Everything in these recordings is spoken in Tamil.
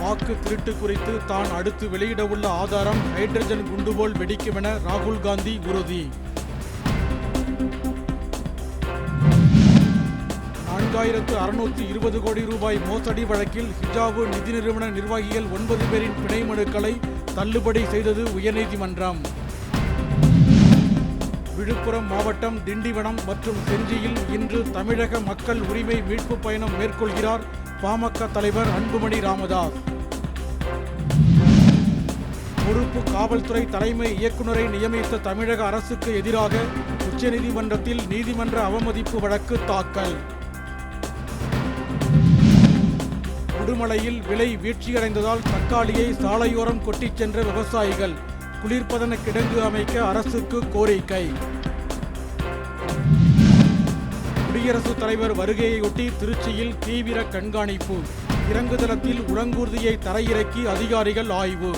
வாக்கு திருட்டு குறித்து தான் அடுத்து வெளியிடவுள்ள ஆதாரம் ஹைட்ரஜன் குண்டு போல் வெடிக்கும் என ராகுல் காந்தி உறுதி. 4620 கோடி ரூபாய் மோசடி வழக்கில் ஹிஜாபு நிதி நிறுவன நிர்வாகிகள் 9 பேரின் பிணை மனுக்களை தள்ளுபடி செய்தது உயர்நீதிமன்றம். விழுப்புரம் மாவட்டம் திண்டிவனம் மற்றும் செஞ்சியில் இன்று தமிழக மக்கள் உரிமை மீட்பு பயணம் மேற்கொள்கிறார் பாமக தலைவர் அன்புமணி ராமதாஸ். பொறுப்பு காவல்துறை தலைமை இயக்குநரை நியமித்த தமிழக அரசுக்கு எதிராக உச்சநீதிமன்றத்தில் நீதிமன்ற அவமதிப்பு வழக்கு தாக்கல். உடுமலையில் விலை வீழ்ச்சியடைந்ததால் தக்காளியை சாலையோரம் கொட்டிச் சென்ற விவசாயிகள் குளிர்பதன கிடங்கு அமைக்க அரசுக்கு கோரிக்கை. குடியரசுத் தலைவர் வருகையொட்டி திருச்சியில் தீவிர கண்காணிப்பு. இறங்குதளத்தில் உலங்கூர்தியை தரையிறக்கி அதிகாரிகள் ஆய்வு.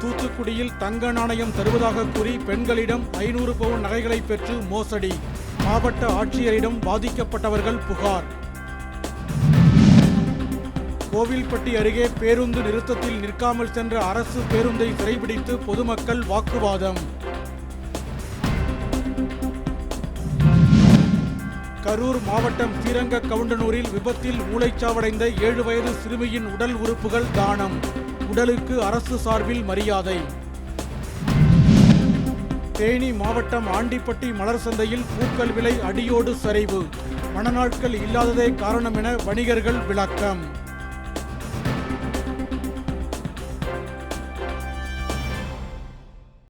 தூத்துக்குடியில் தங்க நாணயம் தருவதாக கூறி பெண்களிடம் 500 பவுன் நகைகளை பெற்று மோசடி. மாவட்ட ஆட்சியரிடம் பாதிக்கப்பட்டவர்கள் புகார். கோவில்பட்டி அருகே பேருந்து நிறுத்தத்தில் நிற்காமல் சென்ற அரசு பேருந்தை சிறைபிடித்து பொதுமக்கள் வாக்குவாதம். கரூர் மாவட்டம் ஸ்ரீரங்க கவுண்டனூரில் விபத்தில் மூளைச்சாவடைந்த 7 வயது சிறுமியின் உடல் உறுப்புகள் தானம். உடலுக்கு அரசு சார்பில் மரியாதை. தேனி மாவட்டம் ஆண்டிப்பட்டி மலர் சந்தையில் பூக்கள் விலை அடியோடு சரிவு. மணநாட்கள் இல்லாததே காரணம் என வணிகர்கள் விளக்கம்.